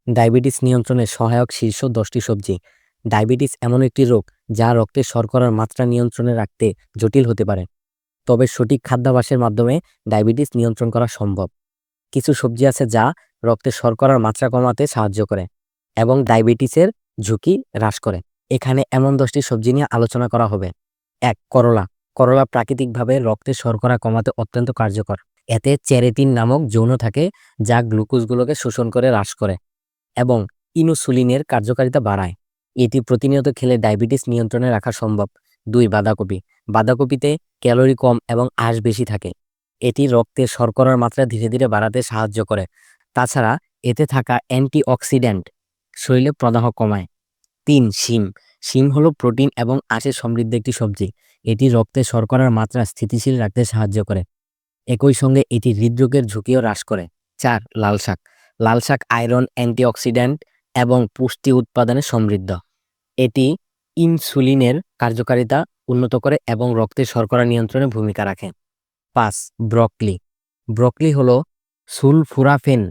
Diabetes নিয়ন্ত্রণে সহায়ক শীর্ষ 10টি সবজি। ডায়াবেটিস এমন একটি রোগ যা রক্তে শর্করার মাত্রা নিয়ন্ত্রণে রাখতে জটিল হতে পারে। তবে সঠিক খাদ্যাভ্যাসের মাধ্যমে ডায়াবেটিস নিয়ন্ত্রণ করা সম্ভব। কিছু সবজি আছে যা রক্তে শর্করার মাত্রা কমাতে সাহায্য করে এবং ডায়াবেটিসের ঝুঁকি হ্রাস করে। এখানে এমন 10টি সবজি নিয়ে আলোচনা করা হবে। 1. করলা। করলা প্রাকৃতিকভাবে রক্তে শর্করা কমাতে অত্যন্ত কার্যকর। এতে চেরেটিন নামক যৌন থাকে যা গ্লুকোজগুলোকে শোষণ করে হ্রাস করে এবং ইনসুলিনের কার্যকারিতা বাড়ায়। এটি প্রতিনিয়ত খেলে ডায়াবেটিস নিয়ন্ত্রণে রাখা সম্ভব। 2. বাঁধাকপি। বাঁধাকপিতে ক্যালোরি কম এবং আঁশ বেশি থাকে। এটি রক্তে শর্করার মাত্রা ধীরে ধীরে বাড়াতে সাহায্য করে। তাছাড়া এতে থাকা অ্যান্টিঅক্সিডেন্ট শরীরে প্রদাহ কমায়। 3. শিম। শিম হলো প্রোটিন এবং আঁশে সমৃদ্ধ একটি সবজি। এটি রক্তে শর্করার মাত্রা স্থিতিশীল রাখতে সাহায্য করে। একই সঙ্গে এটি হৃদরোগের ঝুঁকিও হ্রাস করে। 4. লাল শাক। লাল শাক আয়রন, অ্যান্টিঅক্সিডেন্ট এবং পুষ্টি উৎপাদনে সমৃদ্ধ। এটি ইনসুলিনের কার্যকারিতা উন্নত করে এবং রক্তে শর্করা নিয়ন্ত্রণে ভূমিকা রাখে। 5. ব্রকলি। ব্রকলি হলো সুলফোরাফেন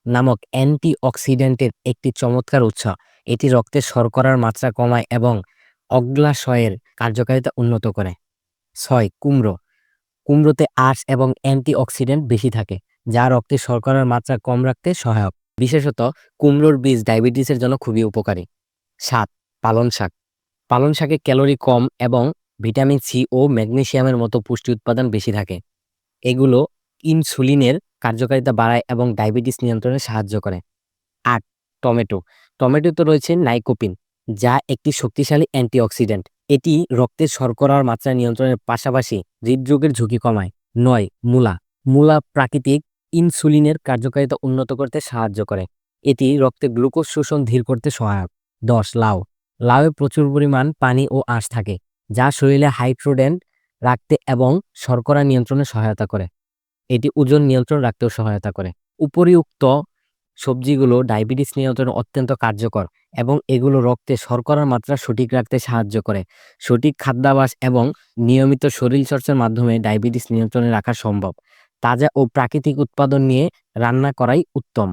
নামক অ্যান্টিঅক্সিডেন্টের একটি চমৎকার উৎস। এটি রক্তে শর্করার মাত্রা কমায় এবং অগ্ন্যাশয়ের কার্যকারিতা উন্নত করে। 6. কুমড়ো। কুমড়োতে আঁশ এবং অ্যান্টিঅক্সিডেন্ট বেশি থাকে যা রক্তে শর্করার মাত্রা কম রাখতে সহায়ক। বিশেষত কুমড়োর বীজ ডায়াবেটিসের জন্য খুবই উপকারী। 7. পালং শাক। পালং শাকে ক্যালোরি কম এবং ভিটামিন সি ও ম্যাগনেসিয়ামের মতো পুষ্টি উৎপাদন বেশি থাকে। এগুলো ইনসুলিনের কার্যকারিতা বাড়ায় এবং ডায়াবেটিস নিয়ন্ত্রণে সাহায্য করে। 8. টমেটো। টমেটোতে রয়েছে নাইকোপিন যা একটি শক্তিশালী অ্যান্টিঅক্সিডেন্ট। এটি রক্তের শর্করার মাত্রা নিয়ন্ত্রণের পাশাপাশি হৃদরোগের ঝুঁকি কমায়। 9. মূলা। মূলা প্রাকৃতিক ইনসুলিনের কার্যকারিতা উন্নত করতে সাহায্য করে। এটি রক্তে গ্লুকোজ শোষণ ধীর করতে সহায়ক। 10. লাউ। লাউয়ে প্রচুর পরিমাণ পানি ও আঁশ থাকে যা শরীরে হাইড্রোজেন রাখতে এবং শর্করা নিয়ন্ত্রণে সহায়তা করে। এটি ওজন নিয়ন্ত্রণ রাখতেও সহায়তা করে। উপরিউক্ত সবজিগুলো ডায়াবেটিস নিয়ন্ত্রণে অত্যন্ত কার্যকর এবং এগুলো রক্তে শর্করার মাত্রা সঠিক রাখতে সাহায্য করে। সঠিক খাদ্যাভ্যাস এবং নিয়মিত শরীরচর্চার মাধ্যমে ডায়াবেটিস নিয়ন্ত্রণে রাখা সম্ভব। তাজা ও প্রাকৃতিক উৎপাদন নিয়ে রান্না করাই উত্তম।